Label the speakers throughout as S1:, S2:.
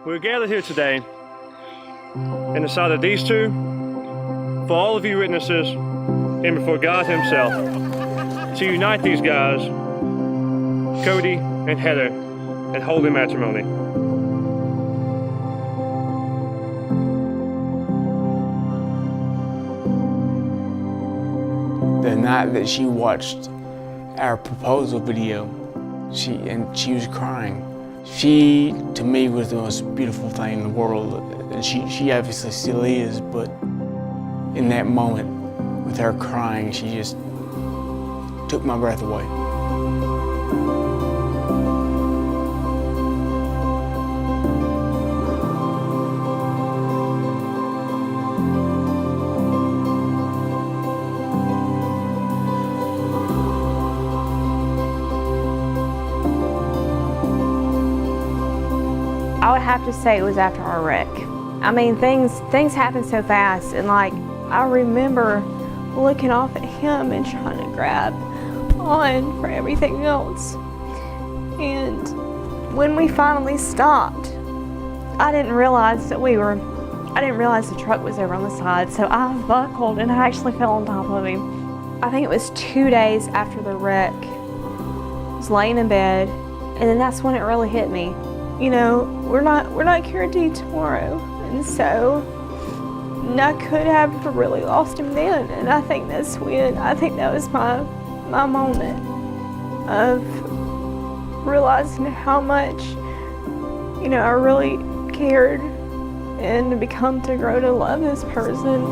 S1: We're gathered here today in the sight of these two, for all of you witnesses, and before God Himself, to unite these guys, Cody and Heather, in holy matrimony.
S2: The night that she watched our proposal video, she was crying. She, to me, was the most beautiful thing in the world, and she obviously still is, but in that moment, with her crying, she just took my breath away.
S3: I would have to say it was after our wreck. I mean, things happen so fast, and like, I remember looking off at him and trying to grab on for everything else. And when we finally stopped, I didn't realize the truck was over on the side, so I buckled and I actually fell on top of him. I think it was 2 days after the wreck. I was laying in bed, and then that's when it really hit me. You know, we're not guaranteed tomorrow, and so I could have really lost him then. And I think that was my moment of realizing how much, you know, I really cared and to grow to love this person.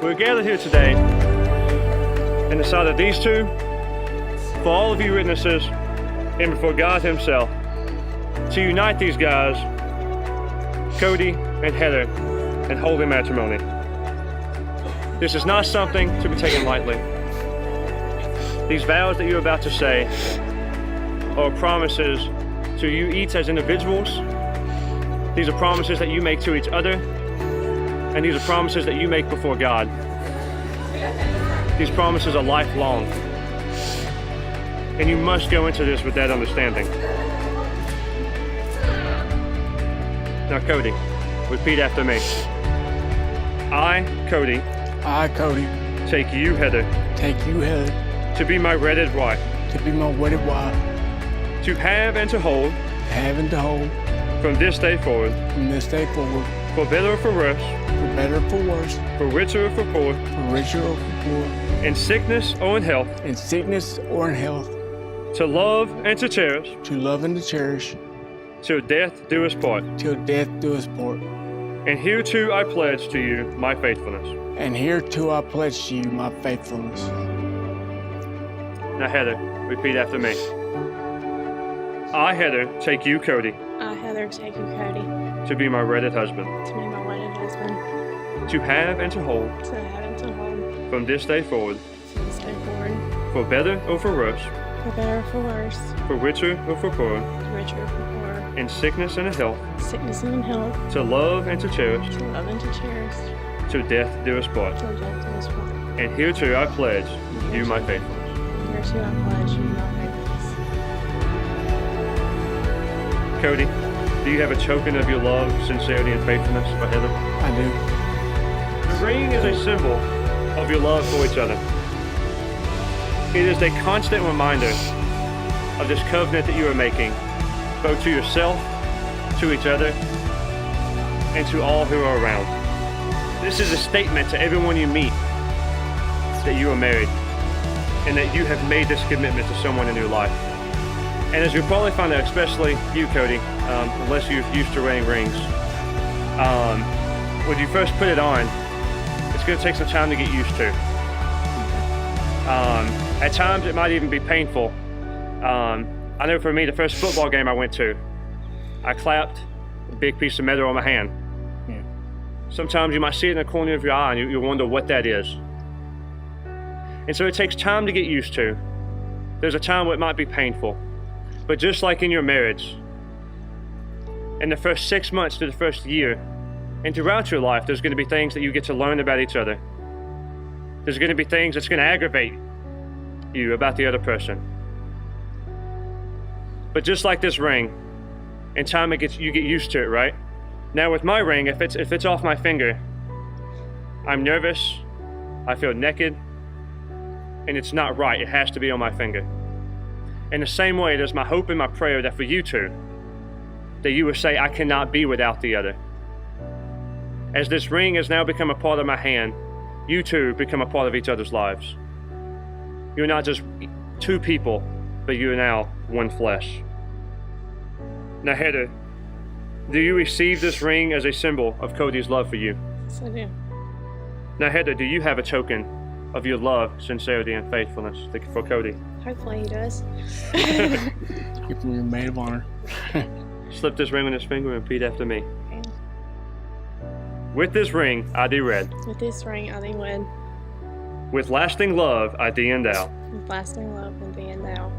S1: We're gathered here today in the sight of these two, for all of you witnesses, and before God Himself, to unite these guys, Cody and Heather, in holy matrimony. This is not something to be taken lightly. These vows that you're about to say are promises to you each as individuals. These are promises that you make to each other, and these are promises that you make before God. These promises are lifelong, and you must go into this with that understanding. Now, Cody, repeat after me. I, Cody, take you, Heather, to be my wedded wife, to have and to hold, from this day forward, for better or for worse, for richer or for poor, in sickness or in health, to love and to cherish, till death do us part. And hereto I pledge to you my faithfulness. Now, Heather, repeat after me. I, Heather, take you, Cody,
S4: I, Heather, take you, Cody,
S1: to be my wedded husband,
S4: to be my wedded husband,
S1: to have and to hold,
S4: to have and to hold,
S1: from this day forward,
S4: from this day forward,
S1: for better or for worse,
S4: for better or for worse,
S1: for richer or for poorer,
S4: for richer or for poorer,
S1: in sickness and in health,
S4: sickness and in health,
S1: to love and to cherish,
S4: to love and to cherish,
S1: to death do us part.
S4: till death do us part.
S1: And hereto I pledge you my faithfulness.
S4: Hereto I pledge you my faithfulness.
S1: Cody, do you have a token of your love, sincerity, and faithfulness for Heather?
S2: I do.
S1: The ring is a symbol of your love for each other. It is a constant reminder of this covenant that you are making, both to yourself, to each other, and to all who are around. This is a statement to everyone you meet that you are married and that you have made this commitment to someone in your life. And as you'll probably find out, especially you, Cody, unless you're used to wearing rings, when you first put it on, it's going to take some time to get used to. At times, it might even be painful. I know for me, the first football game I went to, I clapped a big piece of metal on my hand. Sometimes you might see it in the corner of your eye and you wonder what that is. And so it takes time to get used to. There's a time where it might be painful. But just like in your marriage, in the first 6 months to the first year, and throughout your life, there's going to be things that you get to learn about each other. There's going to be things that's going to aggravate you about the other person. But just like this ring, in time you get used to it, right? Now with my ring, if it's off my finger, I'm nervous, I feel naked, and it's not right. It has to be on my finger. In the same way, it is my hope and my prayer that for you two, that you will say, I cannot be without the other. As this ring has now become a part of my hand, you two become a part of each other's lives. You're not just two people, but you are now one flesh. Now, Heather, do you receive this ring as a symbol of Cody's love for you?
S4: Yes, I do.
S1: Now, Heather, do you have a token of your love, sincerity, and faithfulness for Cody?
S4: Hopefully he does.
S2: You're your maid of honor.
S1: Slip this ring on his finger and repeat after me.
S4: Okay.
S1: With this ring I thee wed.
S4: With this ring I thee wed.
S1: With lasting love I thee endow.
S4: With lasting love with thee endow.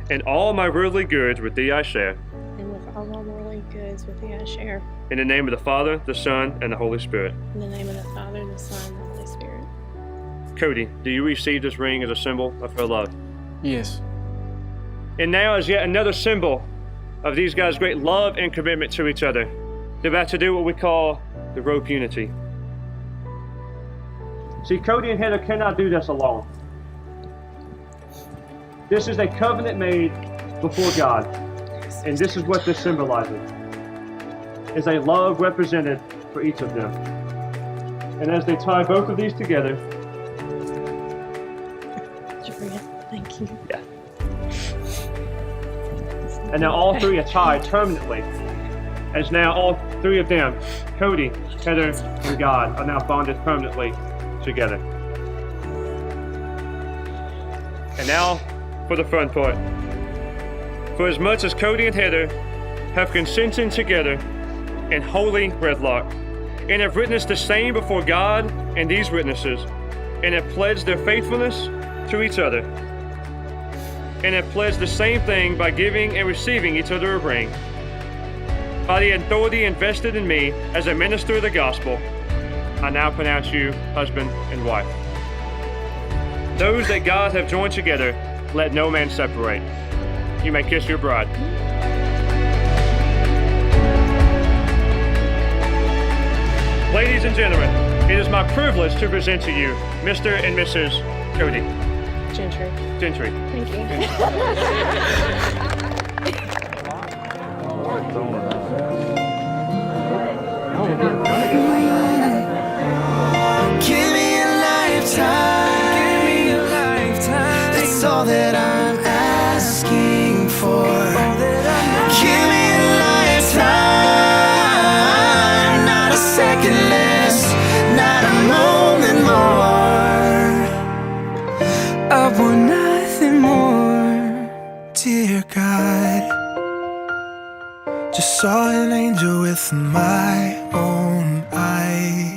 S1: And all my worldly goods with thee I share.
S4: And with all my worldly goods with thee I share.
S1: In the name of the Father, the Son, and the Holy Spirit.
S4: In the name of the Father, the Son, and the Holy Spirit.
S1: Cody, do you receive this ring as a symbol of her love?
S2: Yes.
S1: And now as yet another symbol of these guys' great love and commitment to each other. They're about to do what we call the rope unity. See, Cody and Heather cannot do this alone. This is a covenant made before God, and this is what this symbolizes. Is a love represented for each of them. And as they tie both of these together,
S4: Thank you.
S1: yeah. And now all three are tied permanently. As now all three of them, Cody, Heather, and God, are now bonded permanently together. And now for the fun part. For as much as Cody and Heather have consented together in holy wedlock, and have witnessed the same before God and these witnesses, and have pledged their faithfulness to each other, and have pledged the same thing by giving and receiving each other a ring. By the authority invested in me as a minister of the gospel, I now pronounce you husband and wife. Those that God have joined together, let no man separate. You may kiss your bride. Ladies and gentlemen, it is my privilege to present to you Mr. and Mrs. Cody.
S4: Gentry.
S1: Gentry.
S4: Thank you.
S5: Give me a lifetime. Give me a lifetime. That's all that I'm asking for. Give me a lifetime. Not a second less. Not a moment more. I want nothing dear God. Just saw an angel with my own eyes.